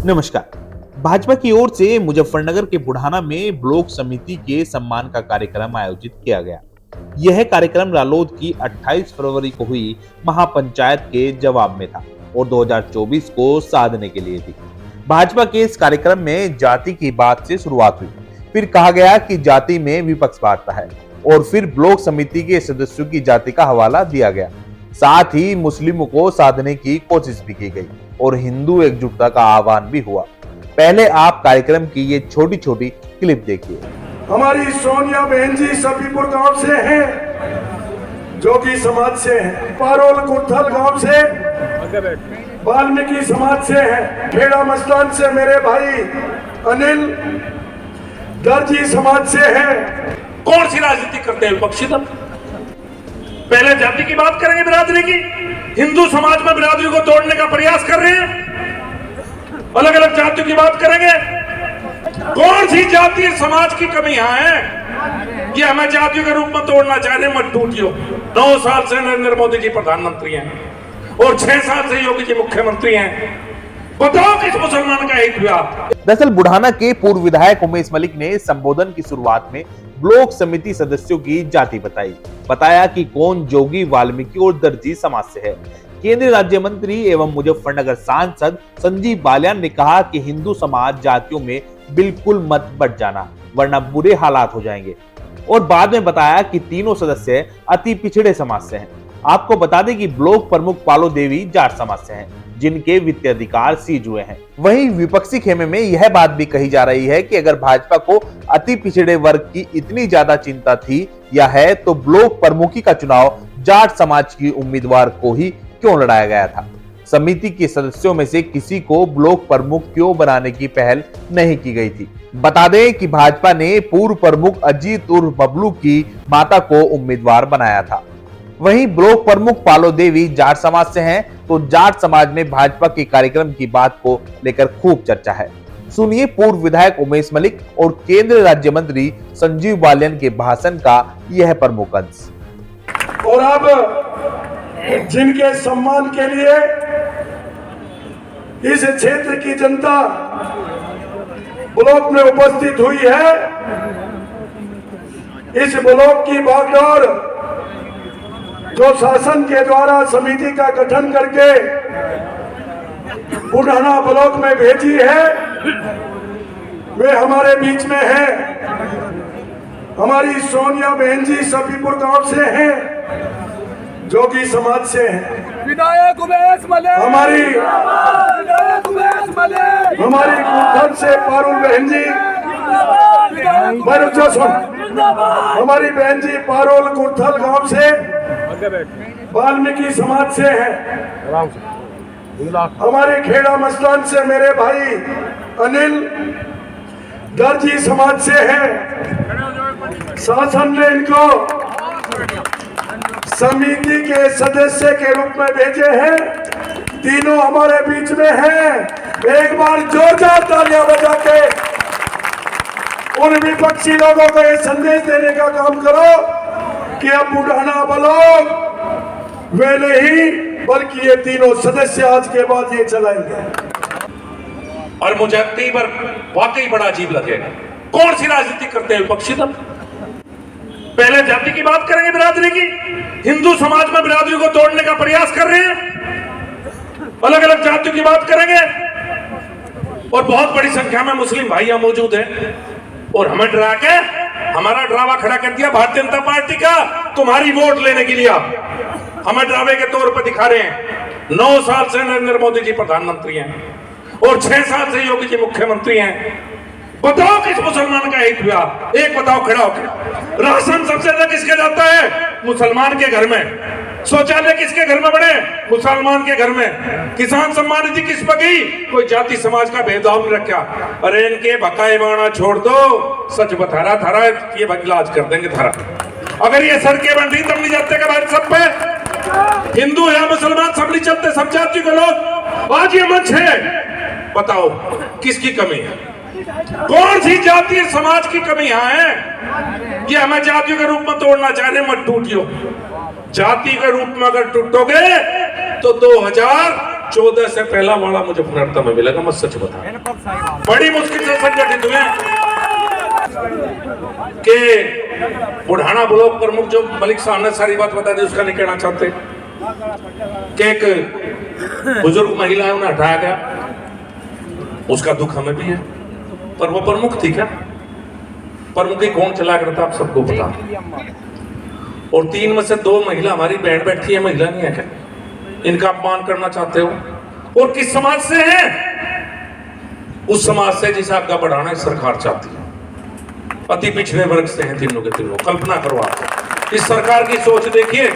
नमस्कार। भाजपा की ओर से मुजफ्फरनगर के बुढ़ाना में ब्लॉक समिति के सम्मान का कार्यक्रम आयोजित किया गया। यह कार्यक्रम रालोद की 28 फरवरी को हुई महापंचायत के जवाब में था और 2024 को साधने के लिए थी। भाजपा के इस कार्यक्रम में जाति की बात से शुरुआत हुई, फिर कहा गया कि जाति में विपक्ष बांटता है और फिर ब्लॉक समिति के सदस्यों की जाति का हवाला दिया गया। साथ ही मुस्लिमों को साधने की कोशिश भी की गई और हिंदू एकजुटता का आह्वान भी हुआ। पहले आप कार्यक्रम की ये छोटी छोटी क्लिप देखिए। हमारी सोनिया बहन जी सफीपुर गांव से हैं, जोगी समाज से हैं। पारोल कुर्थल गांव से वाल्मीकि समाज से हैं। खेड़ा मस्तान से मेरे भाई अनिल दर्जी समाज से हैं। कौन सी राजनीति करते हैं विपक्षी दल? पहले जाति की बात करेंगे, बिरादरी की। हिंदू समाज में बिरादरी को तोड़ने का प्रयास कर रहे हैं, अलग अलग जातियों की बात करेंगे। कौन सी जातीय समाज की कमियां हैं कि हमें जातियों के रूप में तोड़ना चाह रहे? मत टूटियो। 9 साल से नरेंद्र मोदी जी प्रधानमंत्री हैं और 6 साल से योगी जी मुख्यमंत्री हैं। बताओ किस मुसलमान का हित हुआ? दरअसल बुढ़ाना के पूर्व विधायक उमेश मलिक ने संबोधन की शुरुआत में ब्लॉक समिति सदस्यों की जाति बताया कि कौन जोगी, वाल्मीकि और दर्जी समाज से है। केंद्रीय राज्य मंत्री एवं मुजफ्फरनगर सांसद संजीव बालियान ने कहा कि हिंदू समाज जातियों में बिल्कुल मत बट जाना, वरना बुरे हालात हो जाएंगे। और बाद में बताया कि तीनों सदस्य अति पिछड़े समाज से हैं। आपको बता दें कि ब्लॉक प्रमुख पालो देवी जाट समाज से हैं, जिनके वित्तीय अधिकार सीज हुए हैं। वहीं विपक्षी खेमे में यह बात भी कही जा रही है कि अगर भाजपा को अति पिछड़े वर्ग की इतनी ज्यादा चिंता थी या है, तो ब्लॉक प्रमुखी का चुनाव जाट समाज की उम्मीदवार को ही क्यों लड़ाया गया था? समिति के सदस्यों में से किसी को ब्लॉक प्रमुख क्यों बनाने की पहल नहीं की गई थी? बता दें कि भाजपा ने पूर्व प्रमुख अजीत उर्फ बबलू की माता को उम्मीदवार बनाया था। वहीं ब्लॉक प्रमुख पालो देवी जाट समाज से हैं, तो जाट समाज में भाजपा के कार्यक्रम की बात को लेकर खूब चर्चा है। सुनिए पूर्व विधायक उमेश मलिक और केंद्रीय राज्य मंत्री संजीव बालियान के भाषण का यह प्रमुख अंश। और अब जिनके सम्मान के लिए इस क्षेत्र की जनता ब्लॉक में उपस्थित हुई है, इस ब्लॉक की बागडोर जो शासन के द्वारा समिति का गठन करके बुढ़ाना ब्लॉक में भेजी है, वे हमारे बीच में है। हमारी सोनिया बहन जी सफीपुर गांव से हैं, जोगी समाज से हैं। विधायक उमेश मलिक, हमारी कुर्थल से पारुल बहन जी, हमारी बहन जी पारुल कुर्थल गांव से वाल्मीकि समाज से हैं। हमारे खेड़ा मस्तान से मेरे भाई अनिल दर्जी समाज से हैं। शासन ने इनको समिति के सदस्य के रूप में भेजे हैं। तीनों हमारे बीच में हैं। एक बार जोरदार तालियां बजा के उन विपक्षी लोगों को ये संदेश देने का काम करो कि अब बुढ़ाना ब्लॉक वे नहीं, बल्कि ये तीनों सदस्य आज के बाद ये चलाएंगे। और मुझे कई बार वाकई बड़ा अजीब लगेगा, कौन सी राजनीति करते हैं विपक्षी दल? पहले जाति की बात करेंगे, बिरादरी की। हिंदू समाज में बिरादरी को तोड़ने का प्रयास कर रहे हैं, अलग अलग जातियों की बात करेंगे। और बहुत बड़ी संख्या में मुस्लिम भाई यहां मौजूद हैं और हमें डरा के हमारा ड्रामा खड़ा कर दिया भारतीय जनता पार्टी का, तुम्हारी वोट लेने के लिए हमें ड्रामे के तौर पर दिखा रहे हैं। 9 साल से नरेंद्र मोदी जी प्रधानमंत्री हैं और 6 साल से योगी जी मुख्यमंत्री हैं। बताओ किस मुसलमान का हित हुआ? एक बताओ खड़ा होकर। राशन सबसे ज्यादा किसके जाता है? मुसलमान के घर में। शौचालय किसके घर में बने? मुसलमान के घर में। किसान सम्मान निधि किस पर गई? कोई जाति समाज का भेदभाव नहीं रखा। अरे इनके बकाए बाना छोड़ दो, सच बता रहा थारा ये इलाज कर देंगे थारा। अगर ये सड़कें बन रही तब नहीं जाते क्या भाई? सब पे हिंदू या मुसलमान सब नहीं चलते, सब जाति के लोग। आज ये मंच है, बताओ किसकी कमी है? कौन सी जातीय समाज की कमियां हैं कि हमें जातियों के रूप में तोड़ना चाह रहे? मत टूटियो। जाति के रूप में अगर टूटोगे तो 2000 14 से पहला वाला मुजफ्फरनगर में मिलेगा, मैं सच बता। बड़ी मुश्किल से संगठित हुए कि बुढ़ाना ब्लॉक प्रमुख जो मलिक साहब ने सारी बात बता दी, उसका नहीं कहना चाहते कि एक बुजुर्ग महिला है, उन्हें हटाया गया, उसका दुख हमें भी है, पर वो प्रमुख थी क्या? प्रमुखी कौन चला करता आप सबको पता। और 3 में से 2 महिला हमारी बहन बैठी है, महिला नहीं है क्या? इनका अपमान करना चाहते हो? और किस समाज से है? उस समाज से जिसे आगे बढ़ाना सरकार चाहती है। अति पिछड़े वर्ग से हैं तीनों के तीनों। कल्पना करो आप, इस सरकार की सोच देखिए।